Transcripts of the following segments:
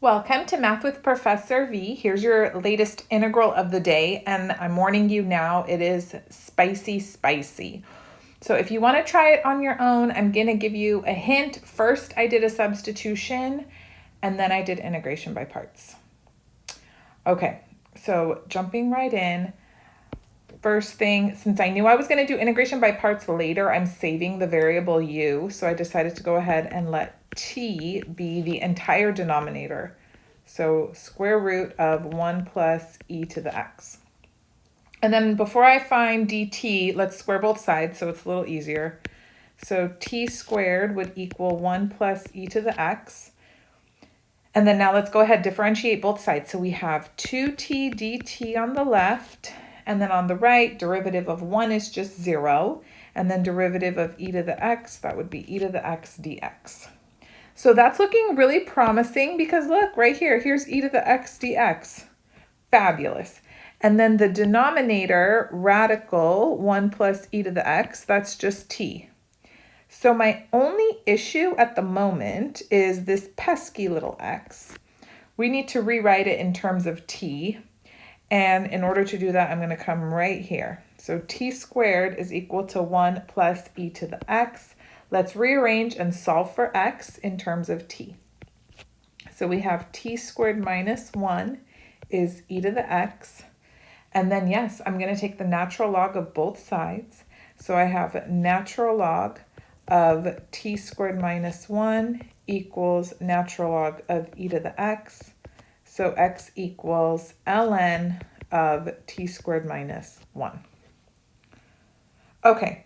Welcome to Math with Professor V. Here's your latest integral of the day, and I'm warning you now, it is spicy, spicy. So if you want to try it on your own, I'm going to give you a hint. First, I did a substitution, and then I did integration by parts. Okay, so jumping right in. First thing, since I knew I was going to do integration by parts later, I'm saving the variable u, so I decided to go ahead and let t be the entire denominator. So square root of 1 plus e to the x. And then before I find dt, let's square both sides so it's a little easier. So t squared would equal 1 plus e to the x. And then now let's go ahead and differentiate both sides. So we have 2t dt on the left, and then on the right, derivative of 1 is just 0, and then derivative of e to the x, that would be e to the x dx. So that's looking really promising because look, right here, here's e to the x dx. Fabulous. And then the denominator, radical 1 plus e to the x, that's just t. So my only issue at the moment is this pesky little x. We need to rewrite it in terms of t. And in order to do that, I'm going to come right here. So t squared is equal to 1 plus e to the x. Let's rearrange and solve for x in terms of t. So we have t squared minus 1 is e to the x. And then, yes, I'm going to take the natural log of both sides. So I have natural log of t squared minus 1 equals natural log of e to the x. So x equals ln of t squared minus 1. Okay,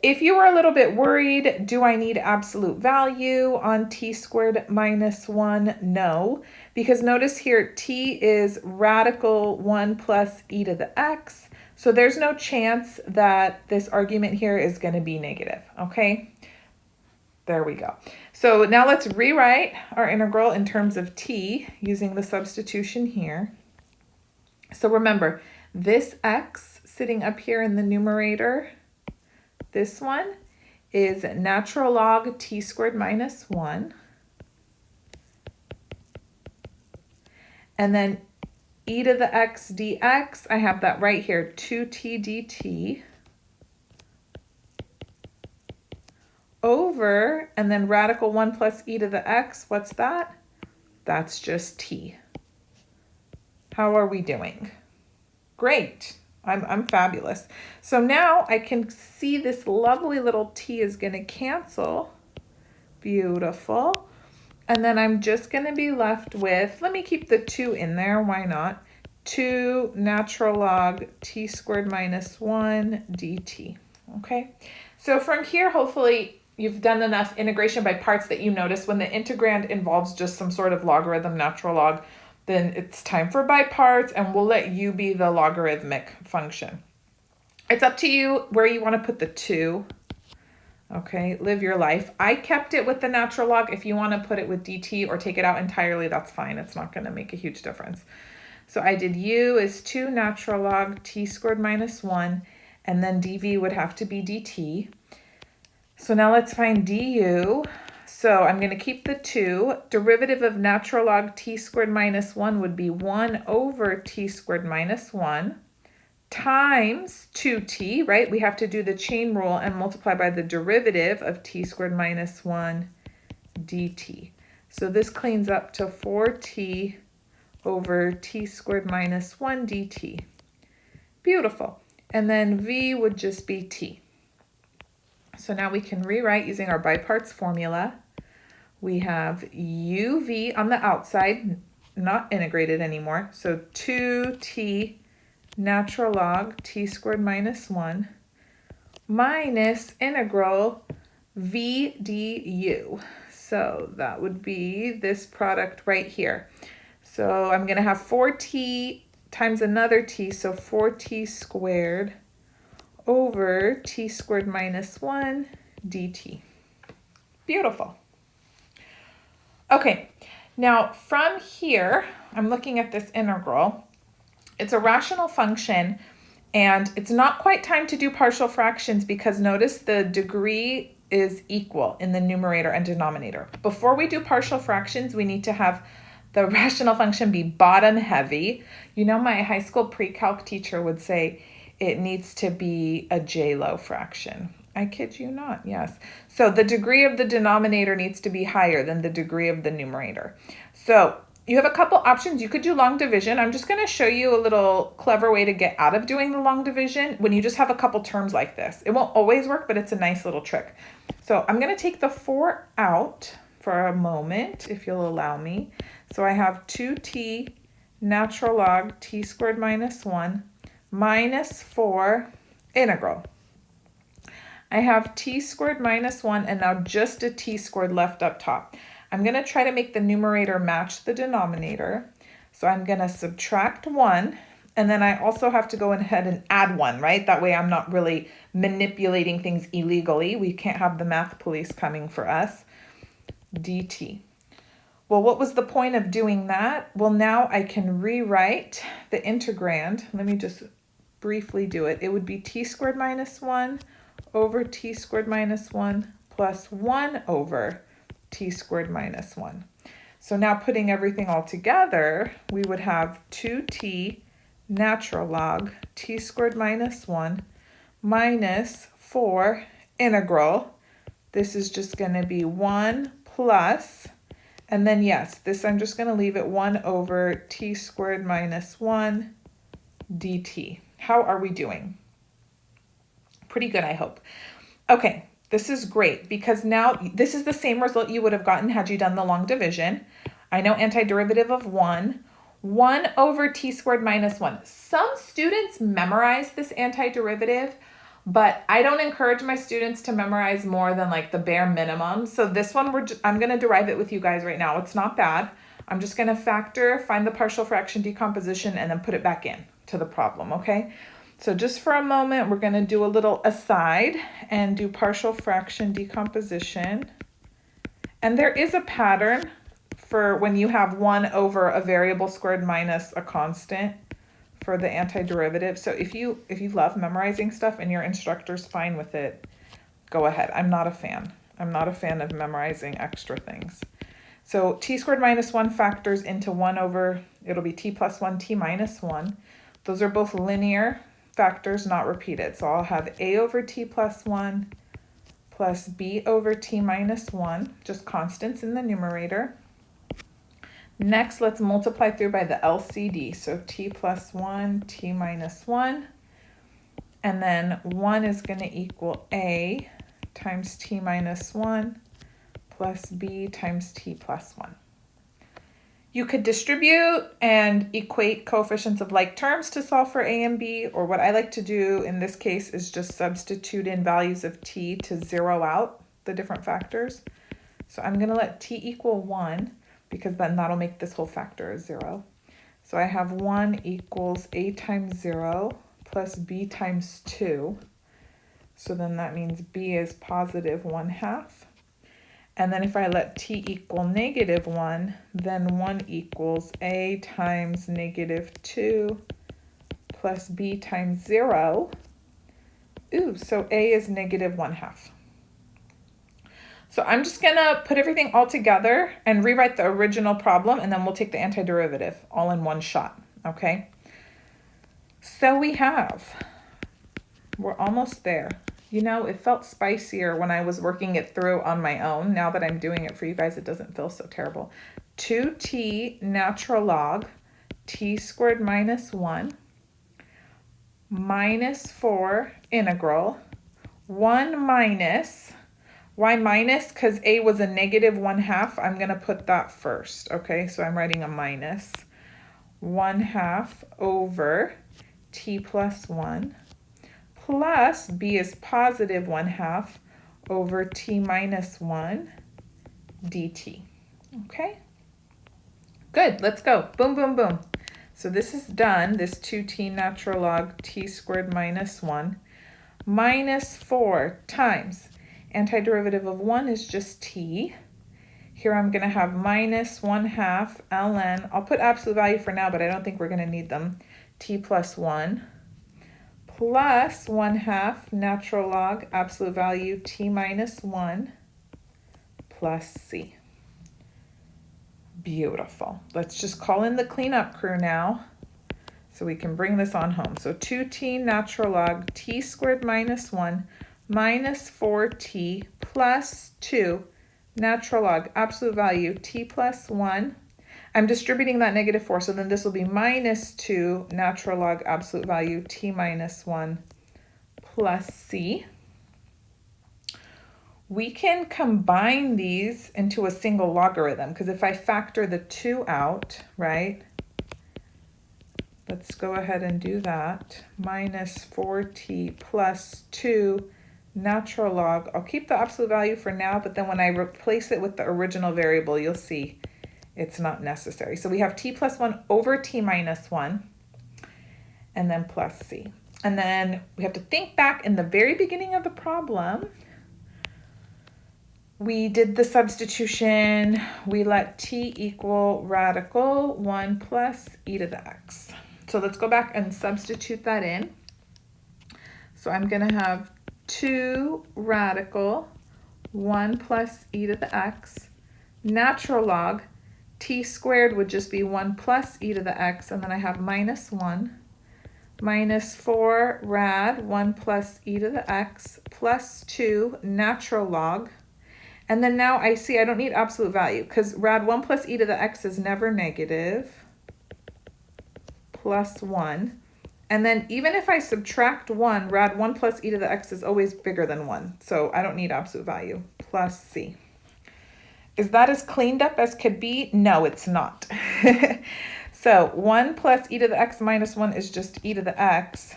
if you were a little bit worried, do I need absolute value on t squared minus 1? No, because notice here t is radical 1 plus e to the x. So there's no chance that this argument here is going to be negative, okay? There we go. So now let's rewrite our integral in terms of t using the substitution here. So remember, this x sitting up here in the numerator, this one is natural log t squared minus 1. And then e to the x dx, I have that right here, 2t dt. Over, and then radical 1 plus e to the x, what's that? That's just t. How are we doing? Great. I'm fabulous. So now I can see this lovely little t is going to cancel. Beautiful. And then I'm just going to be left with, let me keep the 2 in there, why not? 2 natural log t squared minus 1 dt. Okay, so from here, hopefully, you've done enough integration by parts that you notice when the integrand involves just some sort of logarithm, natural log, then it's time for by parts, and we'll let u be the logarithmic function. It's up to you where you want to put the 2. Okay, live your life. I kept it with the natural log. If you want to put it with dt or take it out entirely, that's fine. It's not going to make a huge difference. So I did u is 2 natural log t squared minus 1, and then dv would have to be dt. So now let's find du. So I'm going to keep the 2. Derivative of natural log t squared minus 1 would be 1 over t squared minus 1 times 2t, right? We have to do the chain rule and multiply by the derivative of t squared minus 1 dt. So this cleans up to 4t over t squared minus 1 dt. Beautiful. And then v would just be t. So now we can rewrite using our by parts formula. We have uv on the outside, not integrated anymore. So 2t natural log t squared minus 1 minus integral v du. So that would be this product right here. So I'm going to have 4t times another t, so 4t squared over t squared minus 1 dt. Beautiful. Okay, now from here, I'm looking at this integral. It's a rational function, and it's not quite time to do partial fractions because notice the degree is equal in the numerator and denominator. Before we do partial fractions, we need to have the rational function be bottom heavy. You know, my high school pre-calc teacher would say it needs to be a J-lo fraction. I kid you not, yes. So the degree of the denominator needs to be higher than the degree of the numerator. So you have a couple options. You could do long division. I'm just going to show you a little clever way to get out of doing the long division when you just have a couple terms like this. It won't always work, but it's a nice little trick. So I'm going to take the 4 out for a moment, if you'll allow me. So I have 2t natural log t squared minus 1 minus 4 integral. I have t squared minus 1 and now just a t squared left up top. I'm going to try to make the numerator match the denominator. So I'm going to subtract 1, and then I also have to go ahead and add 1, right? That way I'm not really manipulating things illegally. We can't have the math police coming for us. dt. Well, what was the point of doing that? Well, now I can rewrite the integrand. Let me just briefly do it. It would be t squared minus 1 over t squared minus 1 plus 1 over t squared minus 1. So now putting everything all together, we would have 2t natural log t squared minus 1 minus 4 integral. This is just going to be 1 plus, and then yes, this I'm just going to leave it 1 over t squared minus 1 dt. How are we doing? Pretty good, I hope. Okay. This is great because now this is the same result you would have gotten had you done the long division. I know antiderivative of 1 over t squared minus 1. Some students memorize this antiderivative, but I don't encourage my students to memorize more than like the bare minimum. So this one, I'm going to derive it with you guys right now. It's not bad. I'm just going to factor, find the partial fraction decomposition, and then put it back in to the problem, okay? So just for a moment, we're going to do a little aside and do partial fraction decomposition. And there is a pattern for when you have 1 over a variable squared minus a constant for the antiderivative. So if you love memorizing stuff and your instructor's fine with it, go ahead. I'm not a fan. I'm not a fan of memorizing extra things. So t squared minus 1 factors into 1 over, it'll be t plus 1, t minus 1. Those are both linear factors, not repeated. So I'll have a over t plus 1 plus b over t minus 1, just constants in the numerator. Next, let's multiply through by the LCD. So t plus 1, t minus 1. And then 1 is going to equal a times t minus 1 plus b times t plus 1. You could distribute and equate coefficients of like terms to solve for a and b, or what I like to do in this case is just substitute in values of t to zero out the different factors. So I'm going to let t equal 1 because then that'll make this whole factor a 0. So I have 1 equals a times 0 plus b times 2. So then that means b is positive 1/2. And then if I let t equal negative 1, then 1 equals a times negative 2 plus b times 0. Ooh, so a is negative 1/2. So I'm just going to put everything all together and rewrite the original problem, and then we'll take the antiderivative all in one shot, okay? So we're almost there. You know, it felt spicier when I was working it through on my own. Now that I'm doing it for you guys, it doesn't feel so terrible. 2t natural log t squared minus 1 minus 4 integral 1 minus, why minus? Because a was a negative 1/2. I'm going to put that first, okay? So I'm writing a minus 1/2 over t plus 1. Plus b is positive 1/2 over t minus 1 dt. Okay, good, let's go. Boom, boom, boom. So this is done, this 2t natural log t squared minus 1 minus 4 times antiderivative of 1 is just t. Here I'm going to have minus 1/2 ln. I'll put absolute value for now, but I don't think we're going to need them. T plus 1 plus 1/2 natural log absolute value t minus 1 plus c. Beautiful. Let's just call in the cleanup crew now so we can bring this on home. So 2t natural log t squared minus 1 minus 4t plus 2 natural log absolute value t plus 1. I'm distributing that negative 4, so then this will be minus 2 natural log absolute value t minus 1 plus c. We can combine these into a single logarithm, because if I factor the 2 out, right? Let's go ahead and do that. Minus 4t plus 2 natural log. I'll keep the absolute value for now, but then when I replace it with the original variable, you'll see it's not necessary. So we have t plus 1 over t minus 1, and then plus c. And then we have to think back in the very beginning of the problem. We did the substitution. We let t equal radical 1 plus e to the x. So let's go back and substitute that in. So I'm going to have 2 radical 1 plus e to the x. Natural log t squared would just be 1 plus e to the x, and then I have minus 1 minus 4 rad 1 plus e to the x plus 2 natural log. And then now I see I don't need absolute value because rad 1 plus e to the x is never negative, plus 1. And then even if I subtract 1, rad 1 plus e to the x is always bigger than 1. So I don't need absolute value, plus c. Is that as cleaned up as could be? No, it's not. So 1 plus e to the x minus 1 is just e to the x.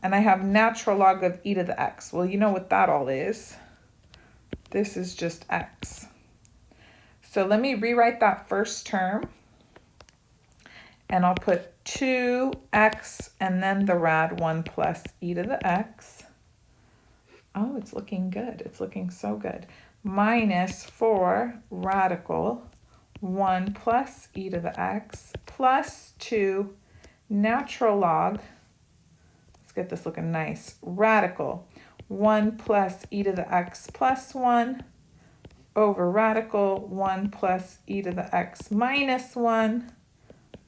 And I have natural log of e to the x. Well, you know what that all is. This is just x. So let me rewrite that first term. And I'll put 2x and then the rad 1 plus e to the x. Oh, it's looking good. It's looking so good. Minus 4 radical 1 plus e to the x plus 2 natural log. Let's get this looking nice. Radical 1 plus e to the x plus 1 over radical 1 plus e to the x minus 1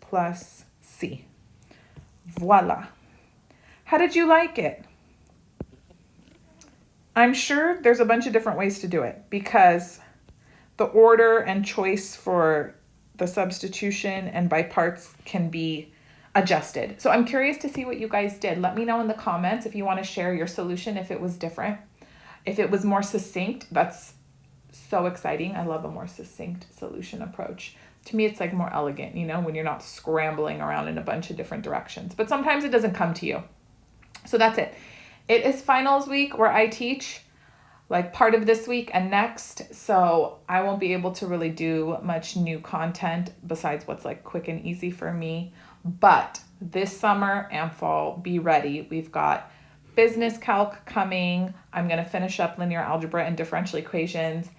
plus c. Voila. How did you like it? I'm sure there's a bunch of different ways to do it because the order and choice for the substitution and by parts can be adjusted. So I'm curious to see what you guys did. Let me know in the comments if you want to share your solution, if it was different, if it was more succinct. That's so exciting. I love a more succinct solution approach. To me, it's like more elegant, you know, when you're not scrambling around in a bunch of different directions. But sometimes it doesn't come to you. So that's it. It is finals week where I teach like part of this week and next. So I won't be able to really do much new content besides what's like quick and easy for me. But this summer and fall, be ready. We've got business calc coming. I'm going to finish up linear algebra and differential equations.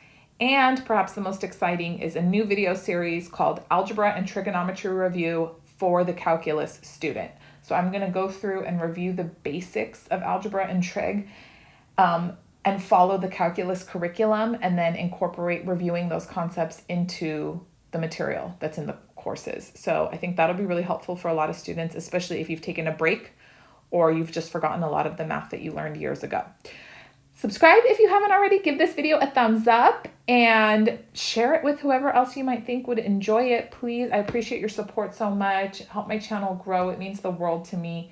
And perhaps the most exciting is a new video series called Algebra and Trigonometry Review for the calculus student. So I'm going to go through and review the basics of algebra and trig and follow the calculus curriculum and then incorporate reviewing those concepts into the material that's in the courses. So I think that'll be really helpful for a lot of students, especially if you've taken a break or you've just forgotten a lot of the math that you learned years ago. Subscribe if you haven't already, give this video a thumbs up and share it with whoever else you might think would enjoy it. Please, I appreciate your support so much. Help my channel grow. It means the world to me.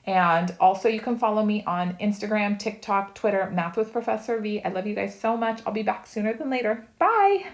And also you can follow me on Instagram, TikTok, Twitter, Math with Professor V. I love you guys so much. I'll be back sooner than later. Bye.